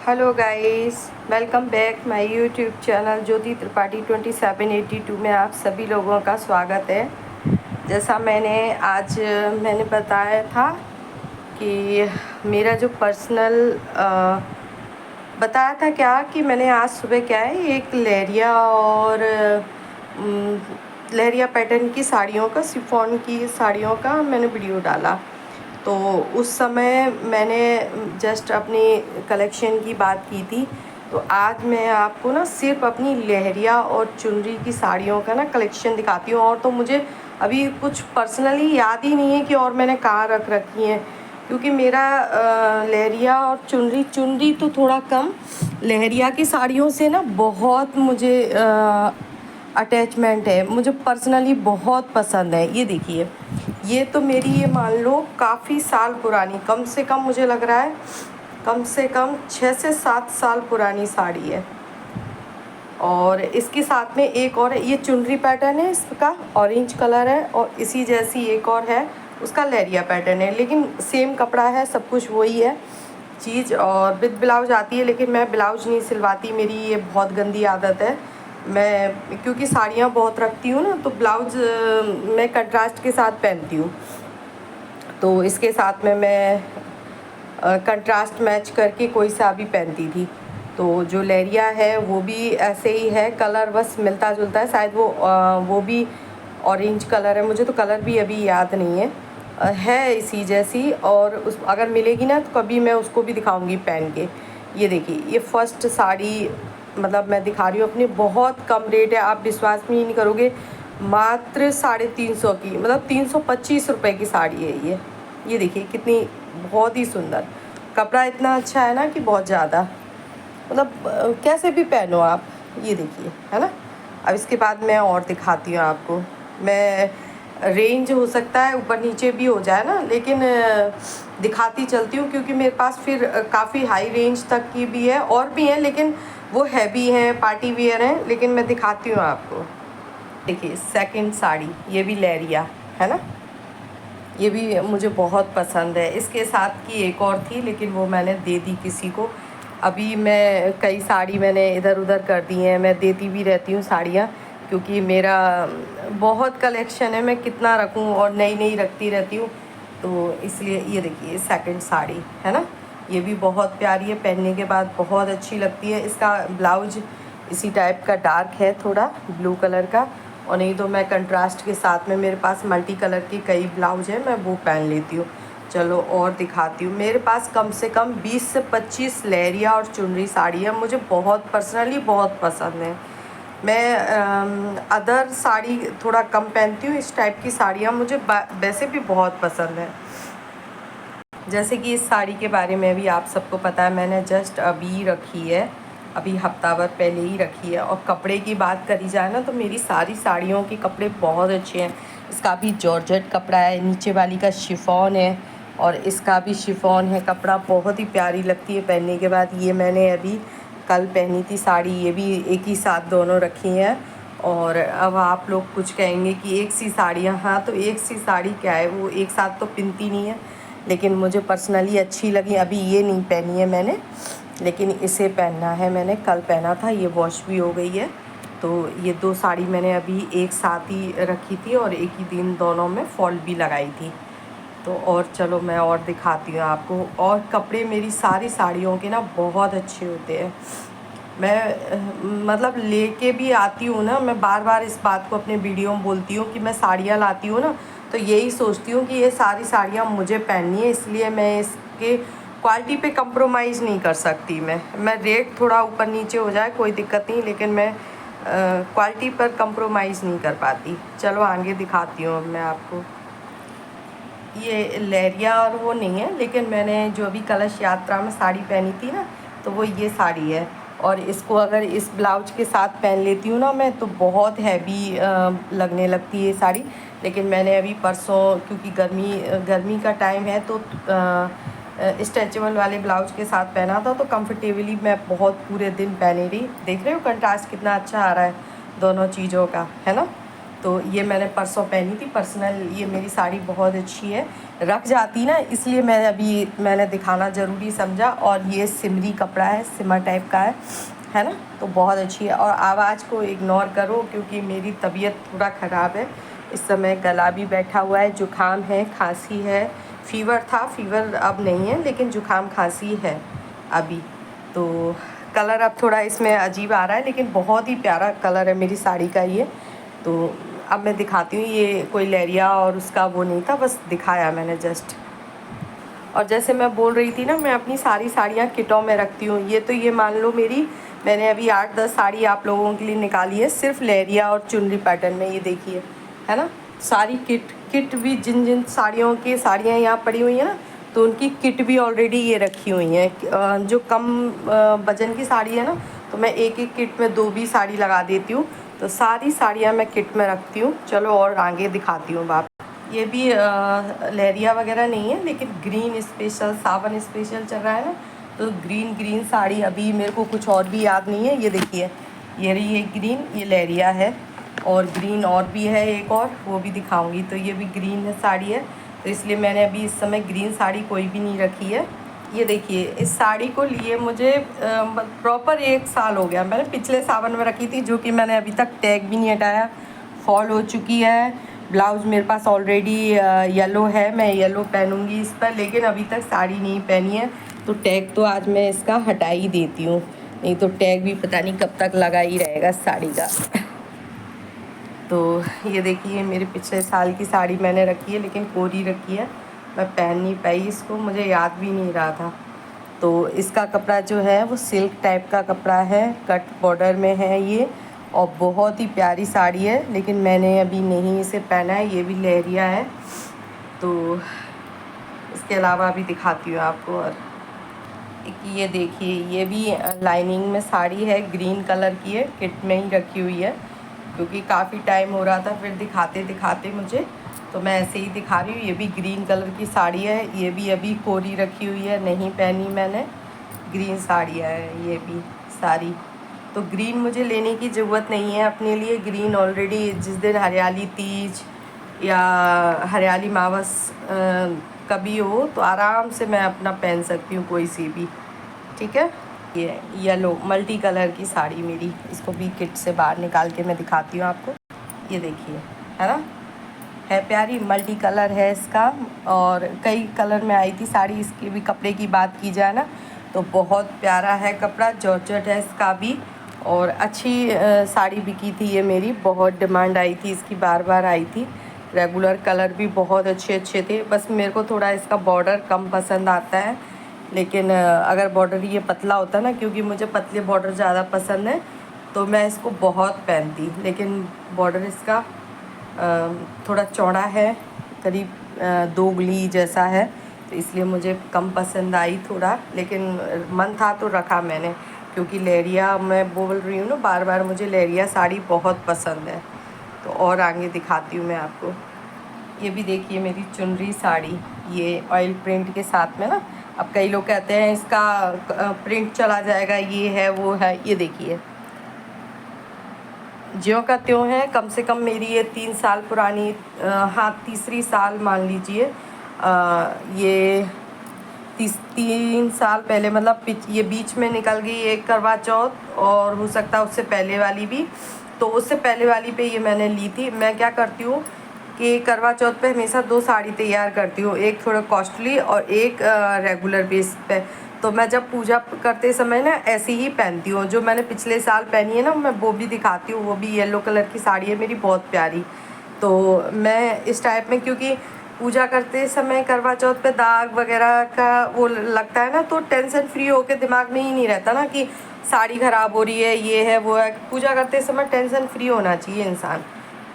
Hello guys, welcome back my YouTube channel Jyoti Tripathi 2782 में आप सभी लोगों का स्वागत है। जैसा मैंने बताया था कि मेरा जो पर्सनल बताया था क्या कि मैंने आज सुबह क्या है एक अम, लहरिया पैटर्न की साड़ियों का शिफॉन की साड़ियों का मैंने वीडियो डाला। तो उस समय मैंने जस्ट अपनी कलेक्शन की बात की थी। तो आज मैं आपको ना सिर्फ अपनी लहरिया और चुनरी की साड़ियों का ना कलेक्शन दिखाती हूँ। और तो मुझे अभी कुछ पर्सनली याद ही नहीं है कि और मैंने कहाँ रख रखी हैं, क्योंकि मेरा लहरिया और चुनरी तो थोड़ा कम, लहरिया की साड़ियों से ना बहुत मुझे अटैचमेंट है। मुझे पर्सनली बहुत पसंद है। ये देखिए, ये तो मेरी ये मान लो काफ़ी साल पुरानी, कम से कम मुझे लग रहा है कम से कम 6 से 7 साल पुरानी साड़ी है। और इसके साथ में एक और ये चुनरी पैटर्न है, इसका ऑरेंज कलर है, और इसी जैसी एक और है, उसका लहरिया पैटर्न है, लेकिन सेम कपड़ा है, सब कुछ वही है चीज़। और विद ब्लाउज आती है, लेकिन मैं ब्लाउज नहीं सिलवाती, मेरी ये बहुत गंदी आदत है। मैं क्योंकि साड़ियाँ बहुत रखती हूँ ना, तो ब्लाउज मैं कंट्रास्ट के साथ पहनती हूँ। तो इसके साथ में मैं कंट्रास्ट मैच करके कोई सा भी पहनती थी। तो जो लहरिया है वो भी ऐसे ही है, कलर बस मिलता जुलता है, शायद वो भी ऑरेंज कलर है, मुझे तो कलर भी अभी याद नहीं है। है इसी जैसी, और उस अगर मिलेगी ना तो कभी मैं उसको भी दिखाऊंगी पहन के। ये देखिए, ये फर्स्ट साड़ी मतलब मैं दिखा रही हूँ अपनी, बहुत कम रेट है, आप विश्वास में ही नहीं करोगे, मात्र 350 की, मतलब 325 रुपये की साड़ी है ये। ये देखिए कितनी, बहुत ही सुंदर, कपड़ा इतना अच्छा है ना कि बहुत ज़्यादा, मतलब कैसे भी पहनो आप। ये देखिए, है ना। अब इसके बाद मैं और दिखाती हूँ आपको। मैं रेंज हो सकता है ऊपर नीचे भी हो जाए ना, लेकिन दिखाती चलती हूँ, क्योंकि मेरे पास फिर काफ़ी हाई रेंज तक की भी है, और भी हैं, लेकिन वो हैवी हैं, पार्टी वेयर हैं, लेकिन मैं दिखाती हूँ आपको। देखिए सेकंड साड़ी, ये भी लहरिया है ना, ये भी मुझे बहुत पसंद है। इसके साथ की एक और थी, लेकिन वो मैंने दे दी किसी को। अभी मैं कई साड़ी मैंने इधर उधर कर दी हैं, मैं देती भी रहती हूँ साड़ियाँ, क्योंकि मेरा बहुत कलेक्शन है, मैं कितना रखूँ, और नई नई रखती रहती हूँ, तो इसलिए। ये देखिए सेकंड साड़ी है ना, ये भी बहुत प्यारी है, पहनने के बाद बहुत अच्छी लगती है। इसका ब्लाउज इसी टाइप का डार्क है, थोड़ा ब्लू कलर का, और नहीं तो मैं कंट्रास्ट के साथ में, मेरे पास मल्टी कलर की कई ब्लाउज हैं, मैं वो पहन लेती हूँ। चलो और दिखाती हूँ। मेरे पास कम से कम 20 से 25 लहरिया और चुनरी साड़ी है, मुझे बहुत पर्सनली बहुत पसंद है। मैं अदर साड़ी थोड़ा कम पहनती हूँ, इस टाइप की साड़ियाँ मुझे वैसे भी बहुत पसंद है। जैसे कि इस साड़ी के बारे में भी आप सबको पता है, मैंने जस्ट अभी रखी है, अभी हफ्ता भर पहले ही रखी है। और कपड़े की बात करी जाए ना, तो मेरी सारी साड़ियों के कपड़े बहुत अच्छे हैं। इसका भी जॉर्जेट कपड़ा है, नीचे वाली का शिफॉन है, और इसका भी शिफॉन है, कपड़ा बहुत ही प्यारी लगती है पहनने के बाद। ये मैंने अभी कल पहनी थी साड़ी, ये भी एक ही साथ दोनों रखी हैं। और अब आप लोग कुछ कहेंगे कि एक सी साड़ियाँ, हाँ तो एक सी साड़ी क्या है, वो एक साथ तो पिनती नहीं है, लेकिन मुझे पर्सनली अच्छी लगी। अभी ये नहीं पहनी है मैंने, लेकिन इसे पहनना है, मैंने कल पहना था, ये वॉश भी हो गई है। तो ये दो साड़ी मैंने अभी एक साथ ही रखी थी, और एक ही दिन दोनों में फॉल भी लगाई थी। तो और चलो मैं और दिखाती हूँ आपको। और कपड़े मेरी सारी साड़ियों के ना बहुत अच्छे होते हैं। मैं मतलब लेके भी आती हूँ ना, मैं बार बार इस बात को अपने वीडियो में बोलती हूँ कि मैं साड़ियाँ लाती हूँ ना, तो यही सोचती हूँ कि ये सारी साड़ियाँ मुझे पहननी है, इसलिए मैं इसके क्वालिटी पे कंप्रोमाइज़ नहीं कर सकती। मैं रेट थोड़ा ऊपर नीचे हो जाए कोई दिक्कत नहीं, लेकिन मैं क्वालिटी पर कंप्रोमाइज़ नहीं कर पाती। चलो आगे दिखाती हूँ मैं आपको। ये लहरिया और वो नहीं है, लेकिन मैंने जो अभी कलश यात्रा में साड़ी पहनी थी ना, तो वो ये साड़ी है। और इसको अगर इस ब्लाउज के साथ पहन लेती हूँ ना मैं, तो बहुत हैवी लगने लगती है ये साड़ी। लेकिन मैंने अभी परसों, क्योंकि गर्मी का टाइम है, तो स्ट्रेचेबल वाले ब्लाउज के साथ पहना था, तो कंफर्टेबली मैं बहुत पूरे दिन पहनी रही। देख रहे हो कंट्रास्ट कितना अच्छा आ रहा है दोनों चीज़ों का, है ना। तो ये मैंने परसों पहनी थी। पर्सनल ये मेरी साड़ी बहुत अच्छी है, रख जाती ना, इसलिए मैंने दिखाना ज़रूरी समझा। और ये सिमरी कपड़ा है, सिमर टाइप का है ना, तो बहुत अच्छी है। और आवाज़ को इग्नोर करो क्योंकि मेरी तबीयत थोड़ा ख़राब है इस समय, गला भी बैठा हुआ है, जुकाम है, खांसी है, फ़ीवर था, फ़ीवर अब नहीं है, लेकिन जुकाम खांसी है अभी। तो कलर अब थोड़ा इसमें अजीब आ रहा है, लेकिन बहुत ही प्यारा कलर है मेरी साड़ी का ये। तो अब मैं दिखाती हूँ, ये कोई लेरिया और उसका वो नहीं था, बस दिखाया मैंने जस्ट। और जैसे मैं बोल रही थी ना, मैं अपनी सारी साड़ियाँ किटों में रखती हूँ। ये मान लो मैंने अभी 8-10 साड़ी आप लोगों के लिए निकाली है, सिर्फ लेरिया और चुनरी पैटर्न में। ये देखिए, है ना, सारी किट भी जिन साड़ियों की साड़ियाँ यहाँ पड़ी हुई हैं ना, तो उनकी किट भी ऑलरेडी ये रखी हुई हैं। जो कम वजन की साड़ी है ना, तो मैं एक किट में 2 भी साड़ी लगा देती हूँ। तो सारी साड़ियाँ मैं किट में रखती हूँ। चलो और आगे दिखाती हूँ आप। ये भी लहरिया वगैरह नहीं है, लेकिन ग्रीन स्पेशल, सावन स्पेशल चल रहा है ना, तो ग्रीन साड़ी। अभी मेरे को कुछ और भी याद नहीं है। ये देखिए, ये रही है ग्रीन, ये लहरिया है। और ग्रीन और भी है एक और, वो भी दिखाऊंगी। तो ये भी ग्रीन साड़ी है, तो इसलिए मैंने अभी इस समय ग्रीन साड़ी कोई भी नहीं रखी है। ये देखिए, इस साड़ी को लिए मुझे प्रॉपर 1 साल हो गया। मैंने पिछले सावन में रखी थी, जो कि मैंने अभी तक टैग भी नहीं हटाया। फॉल हो चुकी है। ब्लाउज़ मेरे पास ऑलरेडी येलो है, मैं येलो पहनूंगी इस पर, लेकिन अभी तक साड़ी नहीं पहनी है। तो टैग तो आज मैं इसका हटा ही देती हूँ, नहीं तो टैग भी पता नहीं कब तक लगा ही रहेगा साड़ी का। तो ये देखिए, मेरे पिछले साल की साड़ी मैंने रखी है, लेकिन कोरी रखी है, मैं पहन नहीं पाई इसको, मुझे याद भी नहीं रहा था। तो इसका कपड़ा जो है वो सिल्क टाइप का कपड़ा है, कट बॉर्डर में है ये, और बहुत ही प्यारी साड़ी है, लेकिन मैंने अभी नहीं इसे पहना है। ये भी लहरिया है। तो इसके अलावा अभी दिखाती हूँ आपको। और ये देखिए, ये भी लाइनिंग में साड़ी है, ग्रीन कलर की है, किट में ही रखी हुई है, क्योंकि काफ़ी टाइम हो रहा था फिर दिखाते दिखाते मुझे, तो मैं ऐसे ही दिखा रही हूँ। ये भी ग्रीन कलर की साड़ी है, ये भी अभी कोरी रखी हुई है, नहीं पहनी मैंने। ग्रीन साड़ियाँ है ये भी सारी। तो ग्रीन मुझे लेने की ज़रूरत नहीं है अपने लिए, ग्रीन ऑलरेडी जिस दिन हरियाली तीज या हरियाली मावस कभी हो, तो आराम से मैं अपना पहन सकती हूँ कोई सी भी, ठीक है। ये येलो मल्टी कलर की साड़ी मेरी, इसको भी किट से बाहर निकाल के मैं दिखाती हूँ आपको। ये देखिए, है ना, है प्यारी, मल्टी कलर है इसका, और कई कलर में आई थी साड़ी। इसके भी कपड़े की बात की जाए ना, तो बहुत प्यारा है कपड़ा, जॉर्जेट है इसका भी, और अच्छी साड़ी बिकी थी ये मेरी, बहुत डिमांड आई थी इसकी, बार बार आई थी। रेगुलर कलर भी बहुत अच्छे थे, बस मेरे को थोड़ा इसका बॉर्डर कम पसंद आता है। लेकिन अगर बॉर्डर ये पतला होता ना, क्योंकि मुझे पतले बॉर्डर ज़्यादा पसंद है, तो मैं इसको बहुत पहनती। लेकिन बॉर्डर इसका थोड़ा चौड़ा है, करीब 2 उंगली जैसा है, तो इसलिए मुझे कम पसंद आई थोड़ा। लेकिन मन था तो रखा मैंने, क्योंकि लहरिया मैं बोल रही हूँ ना बार बार, मुझे लहरिया साड़ी बहुत पसंद है। तो और आगे दिखाती हूँ मैं आपको। ये भी देखिए, मेरी चुनरी साड़ी, ये ऑयल प्रिंट के साथ में ना, अब कई लोग कहते हैं इसका प्रिंट चला जाएगा, ये है वो है। ये देखिए, ज्यों का त्यों है। कम से कम मेरी ये 3 साल पुरानी, हाँ, तीसरी साल मान लीजिए। ये 3 साल पहले, मतलब ये बीच में निकल गई एक करवा चौथ, और हो सकता है उससे पहले वाली भी। तो उससे पहले वाली पे ये मैंने ली थी। मैं क्या करती हूँ कि करवा चौथ पे हमेशा 2 साड़ी तैयार करती हूँ, एक थोड़ा कॉस्टली और एक रेगुलर बेस पे। तो मैं जब पूजा करते समय ना ऐसे ही पहनती हूँ। जो मैंने पिछले साल पहनी है ना, मैं वो भी दिखाती हूँ। वो भी येलो कलर की साड़ी है मेरी, बहुत प्यारी। तो मैं इस टाइप में, क्योंकि पूजा करते समय करवा चौथ पे दाग वगैरह का वो लगता है ना, तो टेंशन फ्री होके दिमाग में ही नहीं रहता ना कि साड़ी ख़राब हो रही है, ये है वो है। पूजा करते समय टेंशन फ्री होना चाहिए इंसान,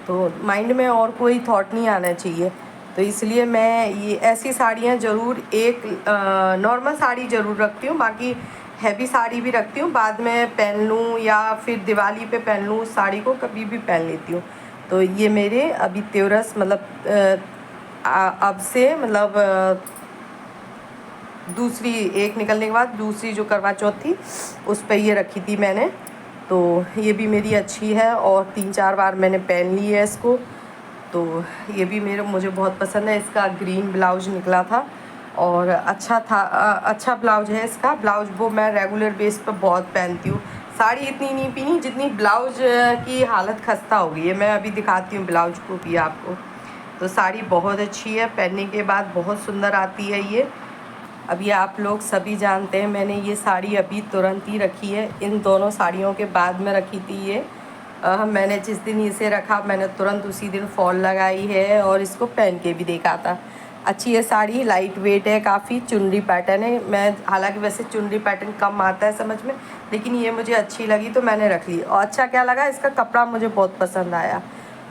तो माइंड में और कोई थॉट नहीं आना चाहिए। तो इसलिए मैं ये ऐसी साड़ियाँ ज़रूर, एक नॉर्मल साड़ी ज़रूर रखती हूँ, बाकी हैवी साड़ी भी रखती हूँ, बाद में पहन लूँ या फिर दिवाली पे पहन लूँ, उस साड़ी को कभी भी पहन लेती हूँ। तो ये मेरे अभी त्योरस, मतलब अब से, मतलब दूसरी एक निकलने के बाद दूसरी जो करवा चौथ थी, उस पर ये रखी थी मैंने। तो ये भी मेरी अच्छी है और 3-4 बार मैंने पहन ली है इसको। तो ये भी मुझे बहुत पसंद है। इसका ग्रीन ब्लाउज निकला था और अच्छा था, अच्छा ब्लाउज है इसका। ब्लाउज वो मैं रेगुलर बेस पर बहुत पहनती हूँ। साड़ी इतनी नहीं पहनी जितनी ब्लाउज की हालत खस्ता हो गई है। मैं अभी दिखाती हूँ ब्लाउज को भी आपको। तो साड़ी बहुत अच्छी है, पहनने के बाद बहुत सुंदर आती है ये। अभी आप लोग सभी जानते हैं मैंने ये साड़ी अभी तुरंत ही रखी है। इन दोनों साड़ियों के बाद में रखी थी ये। मैंने जिस दिन इसे रखा मैंने तुरंत उसी दिन फॉल लगाई है और इसको पहन के भी देखा था। अच्छी है साड़ी, लाइट वेट है काफ़ी, चुनरी पैटर्न है। मैं हालांकि वैसे चुनरी पैटर्न कम आता है समझ में, लेकिन ये मुझे अच्छी लगी तो मैंने रख ली। और अच्छा क्या लगा, इसका कपड़ा मुझे बहुत पसंद आया।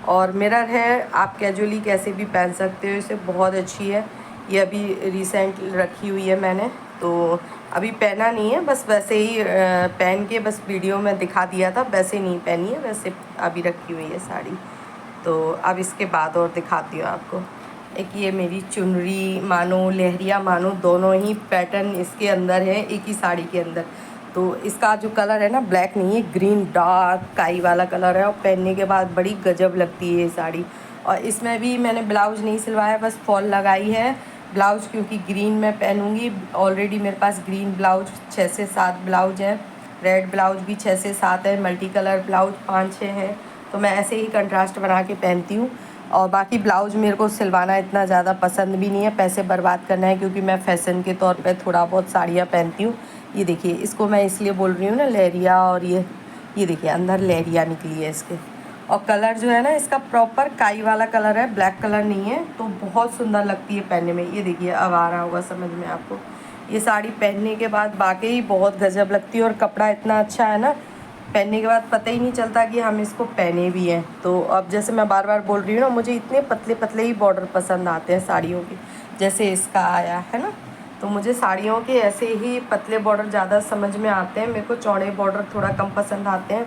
और मिरर है, आप कैजुअली कैसे भी पहन सकते हो इसे, बहुत अच्छी है। ये अभी रिसेंट रखी हुई है मैंने, तो अभी पहना नहीं है, बस वैसे ही पहन के बस वीडियो में दिखा दिया था, वैसे नहीं पहनी है, वैसे अभी रखी हुई है साड़ी। तो अब इसके बाद और दिखाती हूँ आपको। एक ये मेरी चुनरी मानो, लहरिया मानो, दोनों ही पैटर्न इसके अंदर है एक ही साड़ी के अंदर। तो इसका जो कलर है ना, ब्लैक नहीं है, ग्रीन डार्क काई वाला कलर है और पहनने के बाद बड़ी गजब लगती है ये साड़ी। और इसमें भी मैंने ब्लाउज नहीं सिलवाया, बस फॉल लगाई है। ब्लाउज क्योंकि ग्रीन में पहनूंगी, ऑलरेडी मेरे पास ग्रीन ब्लाउज 6 से 7 ब्लाउज हैं, रेड ब्लाउज भी 6 से 7 है, मल्टी कलर ब्लाउज 5-6 हैं। तो मैं ऐसे ही कंट्रास्ट बना के पहनती हूँ। और बाकी ब्लाउज मेरे को सिलवाना इतना ज़्यादा पसंद भी नहीं है, पैसे बर्बाद करना है, क्योंकि मैं फ़ैशन के तौर पे थोड़ा बहुत साड़ियाँ पहनती हूँ। ये देखिए, इसको मैं इसलिए बोल रही हूँ ना लहरिया, और ये देखिए अंदर लहरिया निकली है इसके। और कलर जो है ना इसका प्रॉपर काई वाला कलर है, ब्लैक कलर नहीं है, तो बहुत सुंदर लगती है पहनने में। ये देखिए अब आ रहा होगा समझ में आपको। ये साड़ी पहनने के बाद वाकई बहुत गजब लगती है और कपड़ा इतना अच्छा है ना, पहनने के बाद पता ही नहीं चलता कि हम इसको पहने भी हैं। तो अब जैसे मैं बार बार बोल रही हूँ ना, मुझे इतने पतले पतले ही बॉर्डर पसंद आते हैं साड़ियों के, जैसे इसका आया है ना। तो मुझे साड़ियों के ऐसे ही पतले बॉर्डर ज़्यादा समझ में आते हैं, मेरे को चौड़े बॉर्डर थोड़ा कम पसंद आते हैं।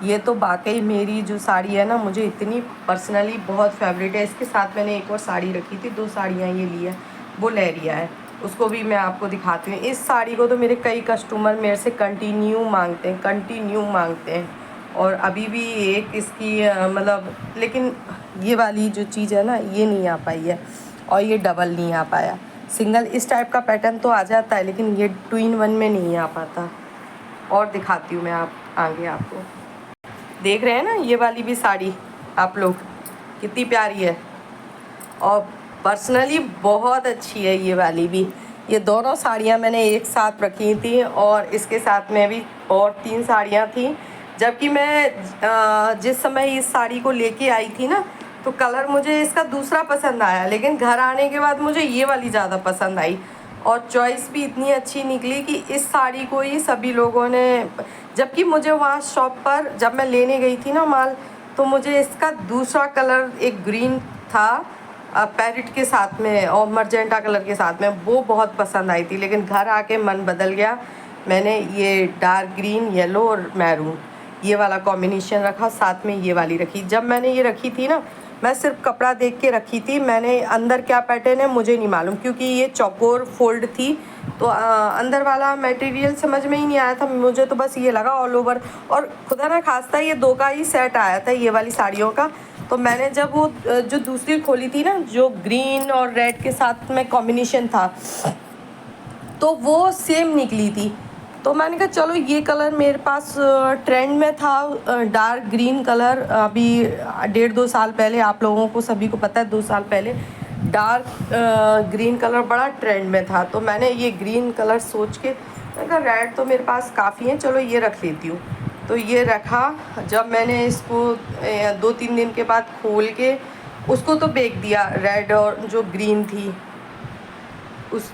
ये तो वाकई मेरी जो साड़ी है ना, मुझे इतनी पर्सनली बहुत फेवरेट है। इसके साथ मैंने एक और साड़ी रखी थी, 2 साड़ियाँ ये ली है, वो लहरिया है, उसको भी मैं आपको दिखाती हूँ। इस साड़ी को तो मेरे कई कस्टमर मेरे से कंटिन्यू मांगते हैं। और अभी भी एक इसकी मतलब, लेकिन ये वाली जो चीज़ है ना, ये नहीं आ पाई है और ये डबल नहीं आ पाया। सिंगल इस टाइप का पैटर्न तो आ जाता है, लेकिन ये 2 in 1 में नहीं आ पाता। और दिखाती हूँ मैं आगे आपको। देख रहे हैं ना, ये वाली भी साड़ी आप लोग कितनी प्यारी है और पर्सनली बहुत अच्छी है ये वाली भी। ये दोनों साड़ियाँ मैंने एक साथ रखी थी और इसके साथ में भी और 3 साड़ियाँ थी। जबकि मैं जिस समय इस साड़ी को लेके आई थी ना, तो कलर मुझे इसका दूसरा पसंद आया, लेकिन घर आने के बाद मुझे ये वाली ज़्यादा पसंद आई। और चॉइस भी इतनी अच्छी निकली कि इस साड़ी को ही सभी लोगों ने, जबकि मुझे वहाँ शॉप पर जब मैं लेने गई थी ना माल, तो मुझे इसका दूसरा कलर एक ग्रीन था पैरेट के साथ में और मर्जेंटा कलर के साथ में, वो बहुत पसंद आई थी। लेकिन घर आके मन बदल गया, मैंने ये डार्क ग्रीन, येलो और मैरून ये वाला कॉम्बिनेशन रखा, साथ में ये वाली रखी। जब मैंने ये रखी थी ना, मैं सिर्फ कपड़ा देख के रखी थी, मैंने अंदर क्या पैटर्न है मुझे नहीं मालूम, क्योंकि ये चौकोर फोल्ड थी, तो अंदर वाला मटेरियल समझ में ही नहीं आया था मुझे। तो बस ये लगा ऑल ओवर, और खुदा ना खास्ता ये 2 का ही सेट आया था ये वाली साड़ियों का। तो मैंने जब वो जो दूसरी खोली थी ना, जो ग्रीन और रेड के साथ में कॉम्बिनेशन था, तो वो सेम निकली थी। तो मैंने कहा चलो ये कलर मेरे पास ट्रेंड में था, डार्क ग्रीन कलर। अभी 1.5-2 साल पहले, आप लोगों को सभी को पता है, 2 साल पहले डार्क ग्रीन कलर बड़ा ट्रेंड में था। तो मैंने ये ग्रीन कलर सोच के, मैंने कहा रेड तो मेरे पास काफ़ी है, चलो ये रख लेती हूँ। तो ये रखा। जब मैंने इसको 2-3 दिन के बाद खोल के उसको तो बेच दिया, रेड और जो ग्रीन थी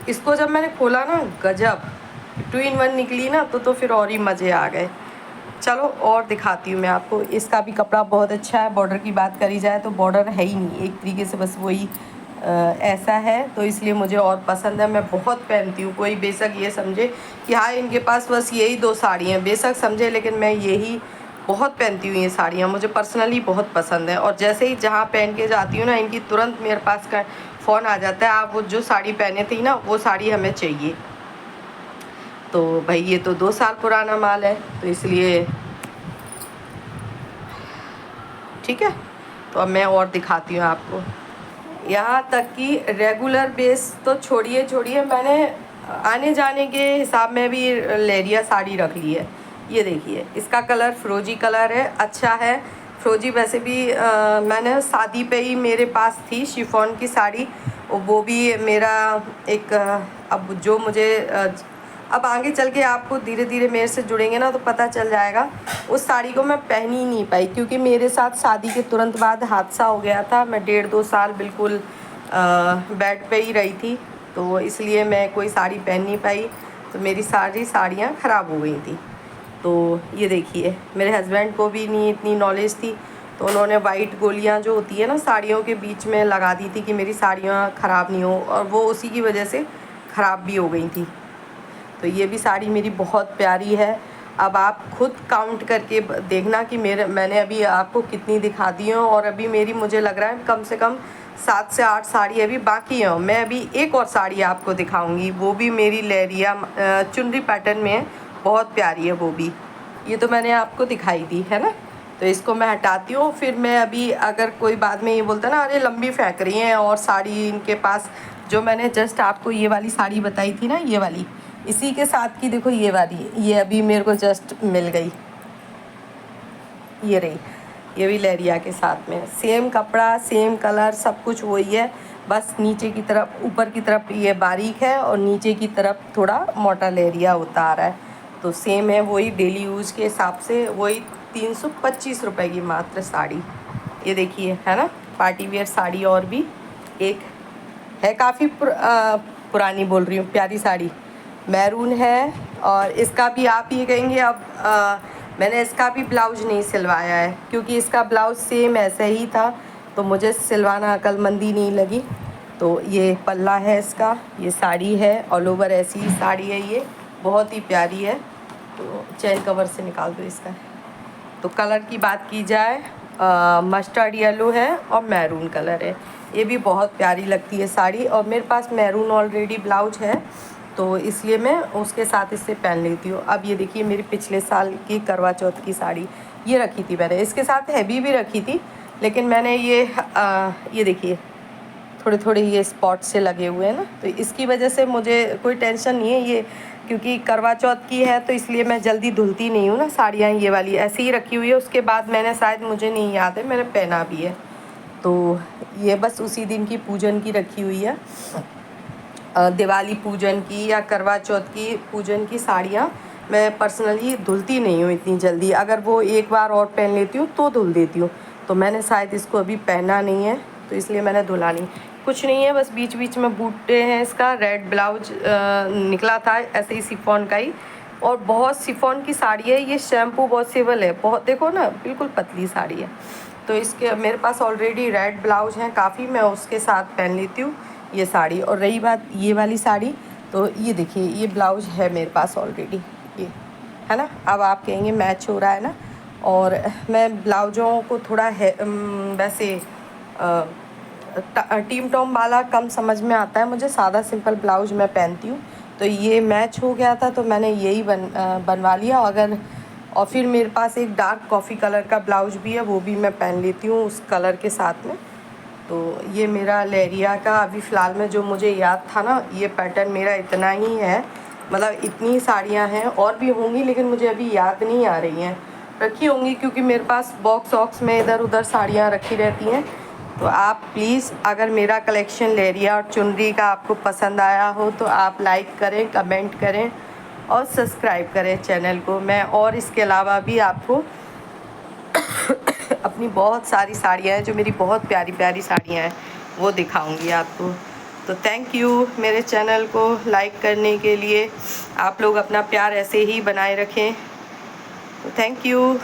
इसको जब मैंने खोला ना, गजब 2 in 1 निकली ना, तो फिर और ही मज़े आ गए। चलो और दिखाती हूँ मैं आपको। इसका भी कपड़ा बहुत अच्छा है। बॉर्डर की बात करी जाए तो बॉर्डर है ही नहीं, एक तरीके से बस वही ऐसा है, तो इसलिए मुझे और पसंद है। मैं बहुत पहनती हूँ, कोई बेशक ये समझे कि हाँ इनके पास बस यही 2 साड़ियाँ हैं, बेशक समझे, लेकिन मैं यही बहुत पहनती हूँ। ये साड़ियाँ मुझे पर्सनली बहुत पसंद है और जैसे ही जहाँ पहन के जाती हूँ ना, इनकी तुरंत मेरे पास का फ़ोन आ जाता है, आप वो जो साड़ी पहने थी ना, वो साड़ी हमें चाहिए। तो भाई ये तो 2 साल पुराना माल है, तो इसलिए ठीक है। तो अब मैं और दिखाती हूँ आपको। यहाँ तक कि रेगुलर बेस तो छोड़िए, मैंने आने जाने के हिसाब में भी लेरिया साड़ी रख ली है। ये देखिए, इसका कलर फ़िरोजी कलर है, अच्छा है। फ़िरोजी वैसे भी मैंने शादी पे ही मेरे पास थी शिफॉन की साड़ी, वो भी मेरा एक अब जो मुझे अब आगे चल के आपको धीरे धीरे मेरे से जुड़ेंगे ना तो पता चल जाएगा। उस साड़ी को मैं पहन ही नहीं पाई क्योंकि मेरे साथ शादी के तुरंत बाद हादसा हो गया था। मैं 1.5-2 साल बिल्कुल बेड पे ही रही थी, तो इसलिए मैं कोई साड़ी पहन नहीं पाई, तो मेरी सारी साड़ियाँ ख़राब हो गई थी। तो ये देखिए, मेरे हस्बैंड को भी नहीं इतनी नॉलेज थी, तो उन्होंने वाइट गोलियाँ जो होती है ना साड़ियों के बीच में लगा दी थी कि मेरी साड़ियाँ ख़राब नहीं हो, और वो उसी की वजह से ख़राब भी हो गई थी। तो ये भी साड़ी मेरी बहुत प्यारी है। अब आप खुद काउंट करके देखना कि मैंने अभी आपको कितनी दिखा दी हैं, और अभी मेरी मुझे लग रहा है कम से कम 7 से 8 साड़ी अभी बाकी हैं। मैं अभी एक और साड़ी आपको दिखाऊंगी, वो भी मेरी लेरिया चुनरी पैटर्न में है, बहुत प्यारी है वो भी। ये तो मैंने आपको दिखाई दी है ना, तो इसको मैं हटाती हूँ। फिर मैं अभी अगर कोई बाद में ये बोलता ना अरे लंबी फेंक रही हैं और साड़ी इनके पास, जो मैंने जस्ट आपको ये वाली साड़ी बताई थी ना, ये वाली इसी के साथ की देखो, ये वाली ये अभी मेरे को जस्ट मिल गई, ये रही, ये भी लेरिया के साथ में, सेम कपड़ा सेम कलर सब कुछ वही है, बस नीचे की तरफ ऊपर की तरफ ये बारीक है और नीचे की तरफ थोड़ा मोटा लेरिया होता आ रहा है। तो सेम है वही, डेली यूज़ के हिसाब से वही 325 रुपये की मात्र साड़ी। ये देखिए है ना, पार्टी वेयर साड़ी और भी एक है, काफ़ी पुरानी बोल रही हूँ, प्यारी साड़ी मैरून है। और इसका भी आप ये कहेंगे अब मैंने इसका भी ब्लाउज नहीं सिलवाया है क्योंकि इसका ब्लाउज सेम ऐसे ही था, तो मुझे सिलवाना अक्लमंदी नहीं लगी। तो ये पल्ला है इसका, ये साड़ी है, ऑल ओवर ऐसी ही साड़ी है, ये बहुत ही प्यारी है। तो चेन कवर से निकाल दो इसका। तो कलर की बात की जाए, मस्टर्ड येलो है और मैरून कलर है, ये भी बहुत प्यारी लगती है साड़ी। और मेरे पास मैरून ऑलरेडी ब्लाउज है, तो इसलिए मैं उसके साथ इसे पहन लेती हूँ। अब ये देखिए, मेरी पिछले साल की करवा चौथ की साड़ी ये रखी थी मैंने, इसके साथ हैवी भी रखी थी, लेकिन मैंने ये देखिए थोड़े थोड़े ये स्पॉट से लगे हुए हैं ना, तो इसकी वजह से मुझे कोई टेंशन नहीं है। ये क्योंकि करवा चौथ की है तो इसलिए मैं जल्दी धुलती नहीं हूँ ना साड़ियाँ, ये वाली ऐसी ही रखी हुई है। उसके बाद मैंने शायद, मुझे नहीं याद है, मैंने पहना भी है, तो ये बस उसी दिन की पूजन की रखी हुई है। दिवाली पूजन की या करवा चौथ की पूजन की साड़ियाँ मैं पर्सनली धुलती नहीं हूँ इतनी जल्दी, अगर वो एक बार और पहन लेती हूँ तो धुल देती हूँ। तो मैंने शायद इसको अभी पहना नहीं है, तो इसलिए मैंने धुला नहीं। कुछ नहीं है, बस बीच बीच में बूटे हैं, इसका रेड ब्लाउज निकला था ऐसे ही शिफॉन का ही, और बहुत शिफॉन की साड़ी है ये, शैम्पू वॉशेबल है बहुत, देखो ना बिल्कुल पतली साड़ी है। तो इसके मेरे पास ऑलरेडी रेड ब्लाउज हैं काफ़ी, मैं उसके साथ पहन लेती हूँ ये साड़ी। और रही बात ये वाली साड़ी, तो ये देखिए ये ब्लाउज है मेरे पास ऑलरेडी, ये है ना। अब आप कहेंगे मैच हो रहा है ना, और मैं ब्लाउज़ों को थोड़ा है वैसे टीम टॉम वाला कम समझ में आता है मुझे, सादा सिंपल ब्लाउज मैं पहनती हूँ। तो ये मैच हो गया था तो मैंने यही बनवा लिया। और फिर मेरे पास एक डार्क कॉफ़ी कलर का ब्लाउज भी है, वो भी मैं पहन लेती हूँ उस कलर के साथ में। तो ये मेरा लेरिया का अभी फ़िलहाल में जो मुझे याद था ना, ये पैटर्न मेरा इतना ही है, मतलब इतनी साड़ियाँ हैं, और भी होंगी लेकिन मुझे अभी याद नहीं आ रही हैं, रखी होंगी क्योंकि मेरे पास बॉक्स वॉक्स में इधर उधर साड़ियाँ रखी रहती हैं। तो आप प्लीज़ अगर मेरा कलेक्शन लेरिया और चुनरी का आपको पसंद आया हो तो आप लाइक करें, कमेंट करें और सब्सक्राइब करें चैनल को। मैं और इसके अलावा भी आपको अपनी बहुत सारी साड़ियाँ हैं जो मेरी बहुत प्यारी प्यारी साड़ियाँ हैं वो दिखाऊंगी आपको। तो थैंक यू मेरे चैनल को लाइक करने के लिए, आप लोग अपना प्यार ऐसे ही बनाए रखें। तो थैंक यू।